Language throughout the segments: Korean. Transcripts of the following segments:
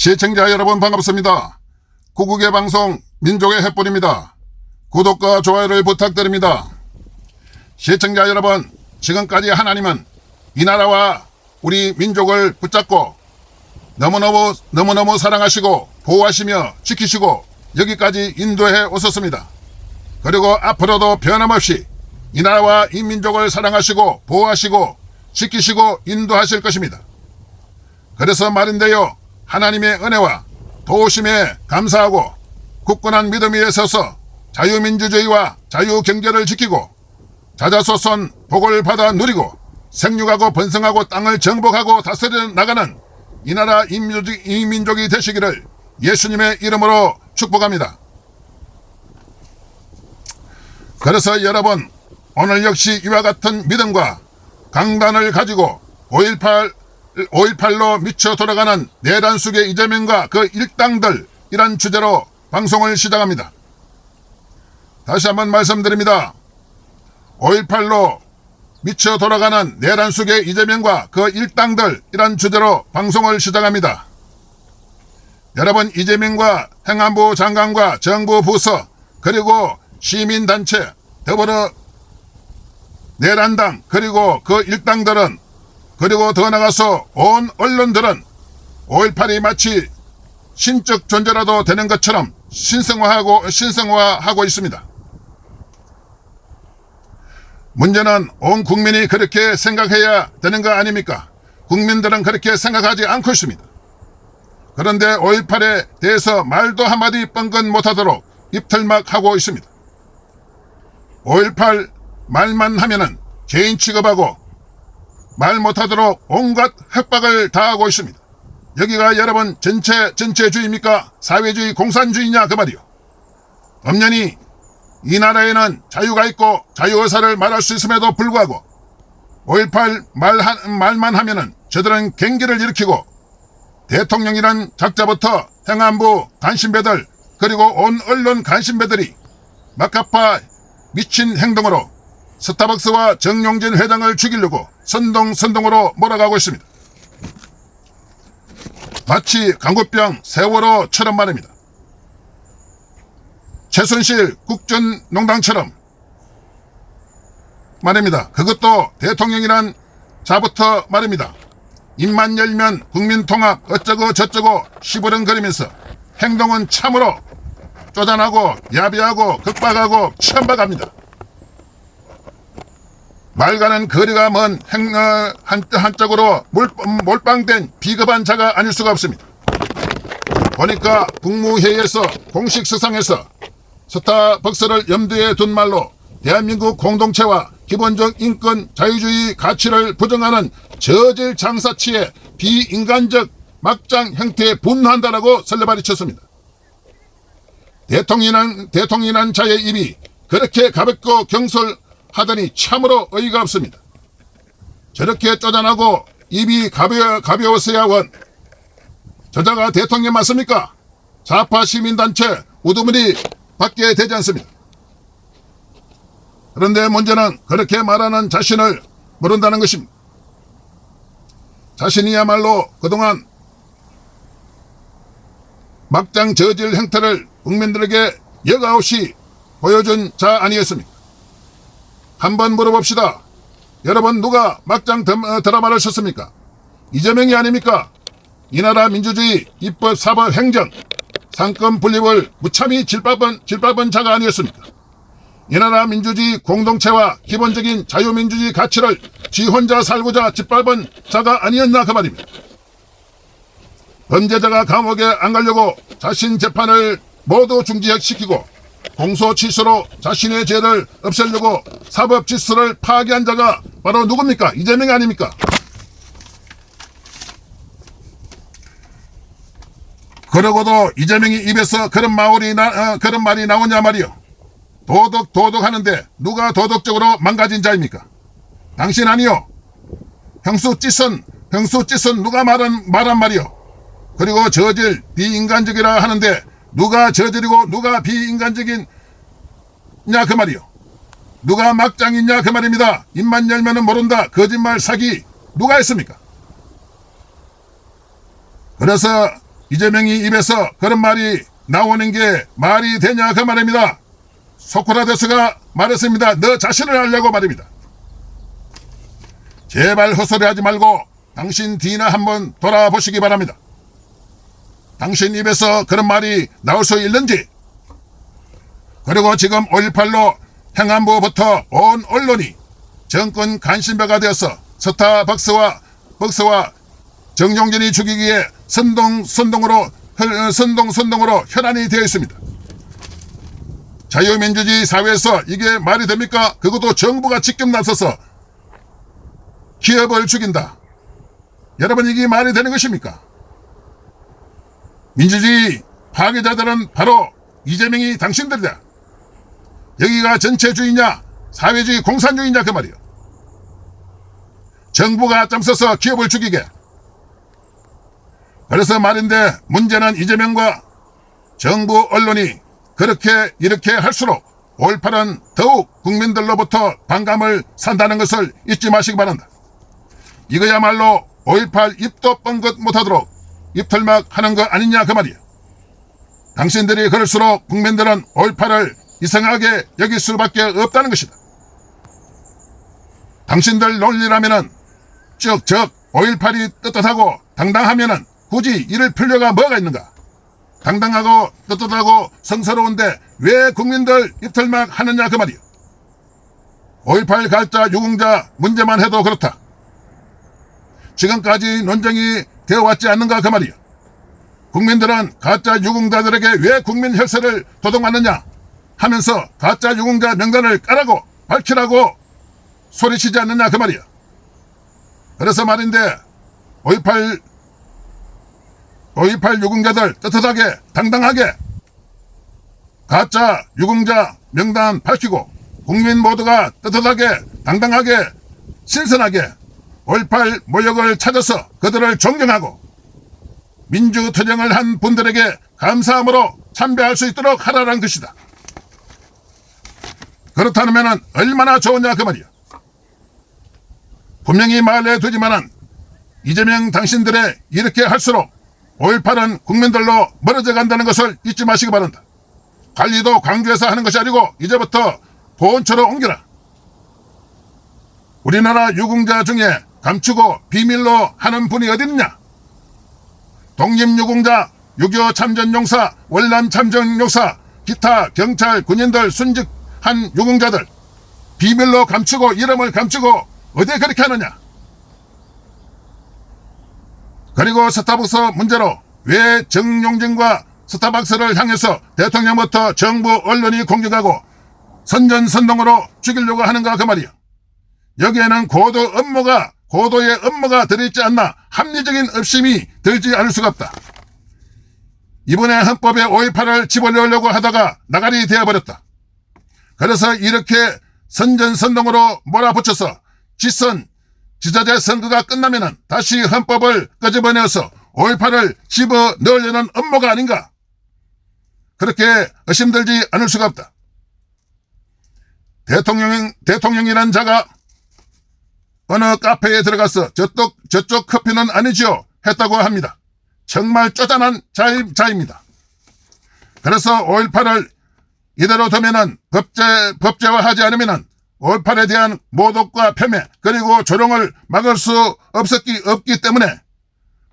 시청자 여러분 반갑습니다. 구국의 방송 민족의 횃불입니다. 구독과 좋아요를 부탁드립니다. 시청자 여러분, 지금까지 하나님은 이 나라와 우리 민족을 붙잡고 너무너무 사랑하시고 보호하시며 지키시고 여기까지 인도해 오셨습니다. 그리고 앞으로도 변함없이 이 나라와 이 민족을 사랑하시고 보호하시고 지키시고 인도하실 것입니다. 그래서 말인데요, 하나님의 은혜와 도우심에 감사하고 굳건한 믿음 위에 서서 자유민주주의와 자유경제를 지키고 자자손손 복을 받아 누리고 생육하고 번성하고 땅을 정복하고 다스려 나가는 이 나라 이 민족이 되시기를 예수님의 이름으로 축복합니다. 그래서 여러분, 오늘 역시 이와 같은 믿음과 강단을 가지고 5.18로 미쳐 돌아가는 내란 속의 이재명과 그 일당들, 이란 주제로 방송을 시작합니다. 다시 한번 말씀드립니다. 5.18로 미쳐 돌아가는 내란 속의 이재명과 그 일당들, 이란 주제로 방송을 시작합니다. 여러분, 이재명과 행안부 장관과 정부 부서 그리고 시민단체 더불어 내란당 그리고 그 일당들은, 그리고 더 나가서 온 언론들은 5.18이 마치 신적 존재라도 되는 것처럼 신성화하고 있습니다. 문제는 온 국민이 그렇게 생각해야 되는 거 아닙니까? 국민들은 그렇게 생각하지 않고 있습니다. 그런데 5.18에 대해서 말도 한마디 뻥긋 못하도록 입틀막 하고 있습니다. 5.18 말만 하면은 죄인 취급하고 말 못하도록 온갖 협박을 다하고 있습니다. 여기가 여러분 전체주의입니까? 사회주의 공산주의냐 그 말이요. 엄연히 이 나라에는 자유가 있고 자유의사를 말할 수 있음에도 불구하고 5.18 말만 하면은 저들은 경기를 일으키고 대통령이란 작자부터 행안부 간신배들 그리고 온 언론 간신배들이 막가파 미친 행동으로 스타벅스와 정용진 회장을 죽이려고 선동으로 몰아가고 있습니다. 마치 강구병 세월호처럼 말입니다. 최순실 국정농단처럼 말입니다. 그것도 대통령이란 자부터 말입니다. 입만 열면 국민통합 어쩌고 저쩌고 시부렁거리면서 행동은 참으로 쪼잔하고 야비하고 극박하고 천박합니다. 말과는 거리가 먼 한쪽으로 몰빵된 비겁한 자가 아닐 수가 없습니다. 보니까 국무회의에서 공식 서상에서 스타벅스를 염두에 둔 말로 대한민국 공동체와 기본적 인권 자유주의 가치를 부정하는 저질 장사치의 비인간적 막장 형태에 분노한다라고 설레발치쳤습니다. 대통령이란 자의 입이 그렇게 가볍고 경솔하더니 참으로 어이가 없습니다. 저렇게 쪼잔하고 입이 가벼웠어야 원. 저자가 대통령 맞습니까? 좌파 시민단체 우두머리 받게 되지 않습니다. 그런데 문제는 그렇게 말하는 자신을 모른다는 것입니다. 자신이야말로 그동안 막장 저질 행태를 국민들에게 여과없이 보여준 자 아니겠습니까? 한번 물어봅시다. 여러분, 누가 막장 드라마를 썼습니까? 이재명이 아닙니까? 이 나라 민주주의, 입법, 사법, 행정, 상권 분립을 무참히 질밟은 자가 아니었습니까? 이 나라 민주주의 공동체와 기본적인 자유민주주의 가치를 지 혼자 살고자 짓밟은 자가 아니었나 그 말입니다. 범죄자가 감옥에 안 가려고 자신 재판을 모두 중지시키고 공소 취소로 자신의 죄를 없애려고 사법 질서를 파괴한 자가 바로 누굽니까? 이재명이 아닙니까? 그러고도 이재명이 입에서 그런 말이 나오냐 말이요. 도덕 하는데 누가 도덕적으로 망가진 자입니까? 당신 아니요. 형수 찢은 누가 말한 말이요. 그리고 저질 비인간적이라 하는데 누가 저질이고 누가 비인간적이냐 그 말이요. 누가 막장이냐 그 말입니다. 입만 열면은 모른다. 거짓말 사기 누가 했습니까? 그래서 이재명이 입에서 그런 말이 나오는 게 말이 되냐 그 말입니다. 소크라테스가 말했습니다. 너 자신을 알려고 말입니다. 제발 헛소리하지 말고 당신 뒤나 한번 돌아보시기 바랍니다. 당신 입에서 그런 말이 나올 수 있는지, 그리고 지금 5.18로 행안부부터 온 언론이 정권 간신배가 되어서 스타벅스와 정용진이 죽이기에 선동으로 혈안이 되어 있습니다. 자유민주주의 사회에서 이게 말이 됩니까? 그것도 정부가 직접 나서서 기업을 죽인다. 여러분, 이게 말이 되는 것입니까? 민주주의 파괴자들은 바로 이재명이 당신들이다. 여기가 전체주의냐 사회주의 공산주의냐 그 말이요. 정부가 앞장서서 기업을 죽이게. 그래서 말인데, 문제는 이재명과 정부 언론이 이렇게 할수록 5.18은 더욱 국민들로부터 반감을 산다는 것을 잊지 마시기 바란다. 이거야말로 5.18 입도 뻥긋 못하도록 입털막 하는 거 아니냐 그 말이야. 당신들이 그럴수록 국민들은 5.18을 이상하게 여길 수밖에 없다는 것이다. 당신들 논리라면은 즉 5.18이 떳떳하고 당당하면은 굳이 이럴 필요가 뭐가 있는가? 당당하고 떳떳하고 성스러운데 왜 국민들 입털막 하느냐 그 말이야. 5.18 가짜 유공자 문제만 해도 그렇다. 지금까지 논쟁이 되어왔지 않는가 그 말이야. 국민들은 가짜 유공자들에게 왜 국민 혈세를 도둑맞느냐 하면서 가짜 유공자 명단을 까라고 밝히라고 소리치지 않느냐 그 말이야. 그래서 말인데 5.18 유공자들 떳떳하게 당당하게 가짜 유공자 명단 밝히고 국민 모두가 떳떳하게 당당하게 신선하게 5.18 모욕을 찾아서 그들을 존경하고 민주투쟁을 한 분들에게 감사함으로 참배할 수 있도록 하라는 것이다. 그렇다면 얼마나 좋으냐 그 말이야. 분명히 말해두지만은 이재명 당신들의 이렇게 할수록 5.18은 국민들로 멀어져 간다는 것을 잊지 마시기 바란다. 관리도 광주에서 하는 것이 아니고 이제부터 보온처로 옮겨라. 우리나라 유공자 중에 감추고 비밀로 하는 분이 어디 있느냐? 독립유공자, 6.25 참전용사, 월남 참전용사, 기타 경찰 군인들 순직한 유공자들 비밀로 감추고 이름을 감추고 어디에 그렇게 하느냐? 그리고 스타벅스 문제로 왜 정용진과 스타벅스를 향해서 대통령부터 정부 언론이 공격하고 선전선동으로 죽이려고 하는가 그 말이야. 여기에는 고도의 업무가 들어있지 않나 합리적인 의심이 들지 않을 수가 없다. 이번에 헌법에 5.18을 집어넣으려고 하다가 나가리 되어버렸다. 그래서 이렇게 선전선동으로 몰아붙여서 지자체 선거가 끝나면은 다시 헌법을 끄집어내어서 5.18을 집어넣으려는 업무가 아닌가? 그렇게 의심들지 않을 수가 없다. 대통령이란 자가 어느 카페에 들어가서 저쪽 커피는 아니지요 했다고 합니다. 정말 쪼잔한 자입니다. 그래서 5.18을 이대로 두면은 법제화하지 않으면은 5.18에 대한 모독과 폄훼 그리고 조롱을 막을 수 없기 때문에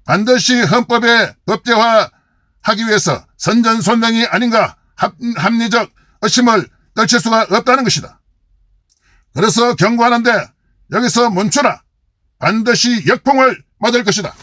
반드시 헌법에 법제화하기 위해서 선전선동이 아닌가 합리적 의심을 떨칠 수가 없다는 것이다. 그래서 경고하는데 여기서 멈추라. 반드시 역풍을 맞을 것이다.